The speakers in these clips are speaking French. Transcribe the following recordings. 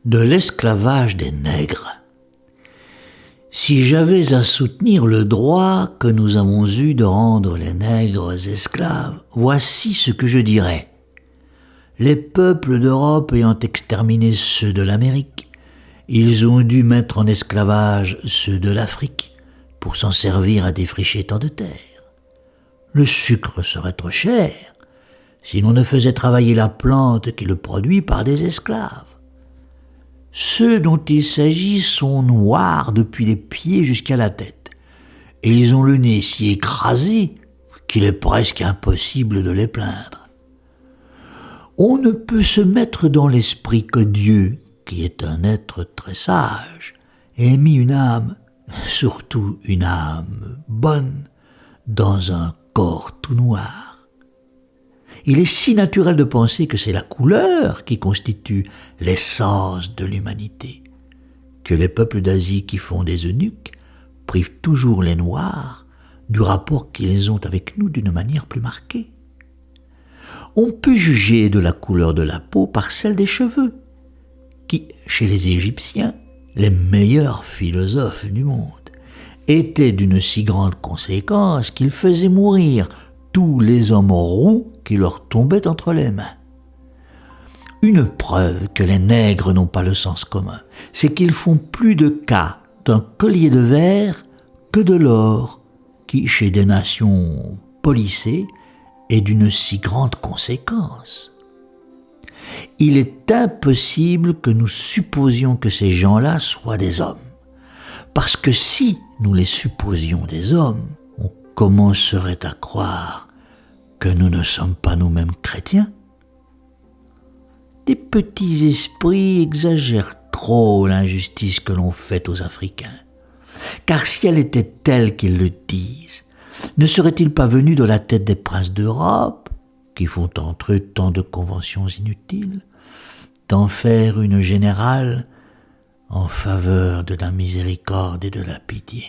de l'esclavage des nègres. Si j'avais à soutenir le droit que nous avons eu de rendre les nègres esclaves, voici ce que je dirais. Les peuples d'Europe ayant exterminé ceux de l'Amérique, ils ont dû mettre en esclavage ceux de l'Afrique pour s'en servir à défricher tant de terre. Le sucre serait trop cher si l'on ne faisait travailler la plante qui le produit par des esclaves. Ceux dont il s'agit sont noirs depuis les pieds jusqu'à la tête, et ils ont le nez si écrasé qu'il est presque impossible de les plaindre. On ne peut se mettre dans l'esprit que Dieu, qui est un être très sage, ait mis une âme, surtout une âme bonne, dans un corps tout noir. Il est si naturel de penser que c'est la couleur qui constitue l'essence de l'humanité, que les peuples d'Asie qui font des eunuques privent toujours les Noirs du rapport qu'ils ont avec nous d'une manière plus marquée. On peut juger de la couleur de la peau par celle des cheveux, qui, chez les Égyptiens, les meilleurs philosophes du monde, étaient d'une si grande conséquence qu'ils faisaient mourir tous les hommes roux qui leur tombaient entre les mains. Une preuve que les nègres n'ont pas le sens commun, c'est qu'ils font plus de cas d'un collier de verre que de l'or, qui, chez des nations policées, est d'une si grande conséquence. Il est impossible que nous supposions que ces gens-là soient des hommes, parce que si nous les supposions des hommes, on commencerait à croire que nous ne sommes pas nous-mêmes chrétiens. Des petits esprits exagèrent trop l'injustice que l'on fait aux Africains. Car si elle était telle qu'ils le disent, ne serait-il pas venu de la tête des princes d'Europe, qui font entre eux tant de conventions inutiles, d'en faire une générale en faveur de la miséricorde et de la pitié?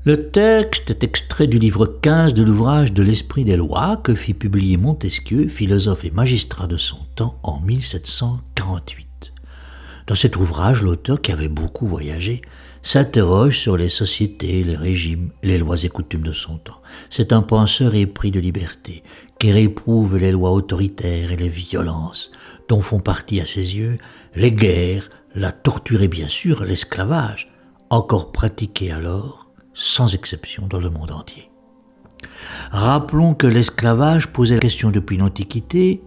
Le texte est extrait du livre 15 de l'ouvrage de l'Esprit des lois que fit publier Montesquieu, philosophe et magistrat de son temps, en 1748. Dans cet ouvrage, l'auteur, qui avait beaucoup voyagé, s'interroge sur les sociétés, les régimes, les lois et coutumes de son temps. C'est un penseur épris de liberté, qui réprouve les lois autoritaires et les violences, dont font partie à ses yeux les guerres, la torture et bien sûr l'esclavage, encore pratiqué alors, sans exception dans le monde entier. Rappelons que l'esclavage posait la question depuis l'Antiquité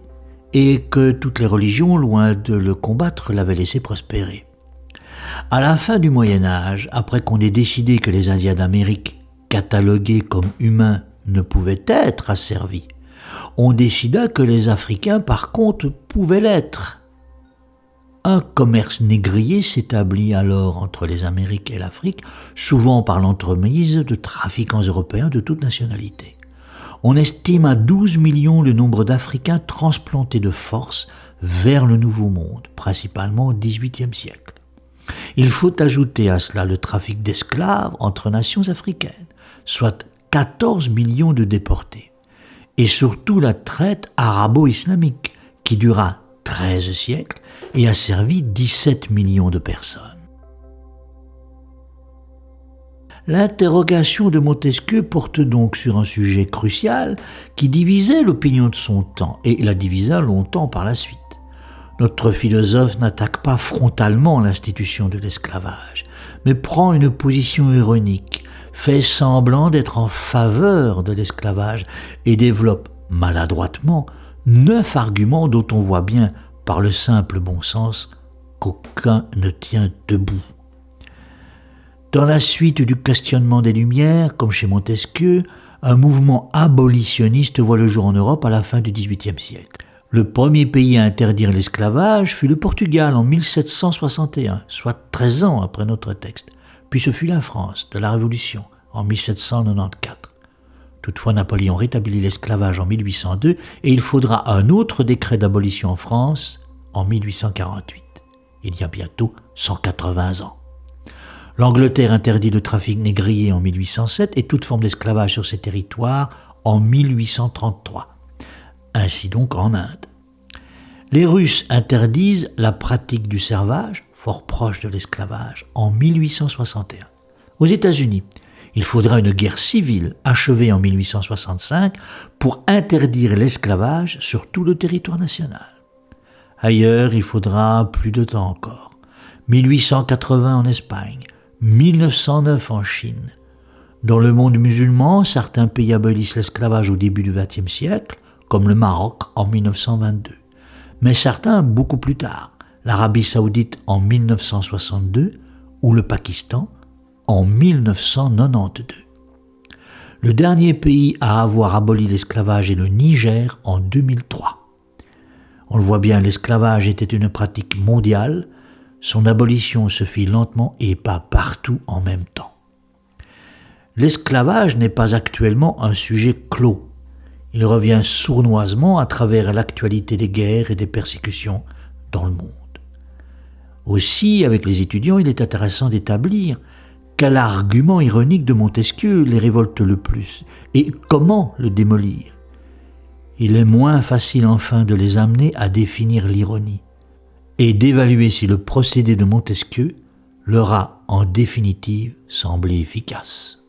et que toutes les religions, loin de le combattre, l'avaient laissé prospérer. À la fin du Moyen-Âge, après qu'on ait décidé que les Indiens d'Amérique, catalogués comme humains, ne pouvaient être asservis, on décida que les Africains, par contre, pouvaient l'être. Un commerce négrier s'établit alors entre les Amériques et l'Afrique, souvent par l'entremise de trafiquants européens de toute nationalité. On estime à 12 millions le nombre d'Africains transplantés de force vers le Nouveau Monde, principalement au XVIIIe siècle. Il faut ajouter à cela le trafic d'esclaves entre nations africaines, soit 14 millions de déportés, et surtout la traite arabo-islamique, qui dura 13 siècles et a servi 17 millions de personnes. L'interrogation de Montesquieu porte donc sur un sujet crucial qui divisait l'opinion de son temps et la divisa longtemps par la suite. Notre philosophe n'attaque pas frontalement l'institution de l'esclavage, mais prend une position ironique, fait semblant d'être en faveur de l'esclavage et développe maladroitement 9 arguments dont on voit bien, par le simple bon sens, qu'aucun ne tient debout. Dans la suite du questionnement des Lumières, comme chez Montesquieu, un mouvement abolitionniste voit le jour en Europe à la fin du XVIIIe siècle. Le premier pays à interdire l'esclavage fut le Portugal en 1761, soit 13 ans après notre texte. Puis ce fut la France de la Révolution en 1794. Toutefois, Napoléon rétablit l'esclavage en 1802 et il faudra un autre décret d'abolition en France en 1848. Il y a bientôt 180 ans. L'Angleterre interdit le trafic négrier en 1807 et toute forme d'esclavage sur ses territoires en 1833. Ainsi donc en Inde. Les Russes interdisent la pratique du servage, fort proche de l'esclavage, en 1861. Aux États-Unis, il faudra une guerre civile achevée en 1865 pour interdire l'esclavage sur tout le territoire national. Ailleurs, il faudra plus de temps encore. 1880 en Espagne, 1909 en Chine. Dans le monde musulman, certains pays abolissent l'esclavage au début du XXe siècle, comme le Maroc en 1922. Mais certains beaucoup plus tard, l'Arabie saoudite en 1962 ou le Pakistan en 1992. Le dernier pays à avoir aboli l'esclavage est le Niger en 2003. On le voit bien, l'esclavage était une pratique mondiale, son abolition se fit lentement et pas partout en même temps. L'esclavage n'est pas actuellement un sujet clos. Il revient sournoisement à travers l'actualité des guerres et des persécutions dans le monde. Aussi, avec les étudiants, il est intéressant d'établir quel argument ironique de Montesquieu les révolte le plus et comment le démolir. Il est moins facile enfin de les amener à définir l'ironie et d'évaluer si le procédé de Montesquieu leur a en définitive semblé efficace.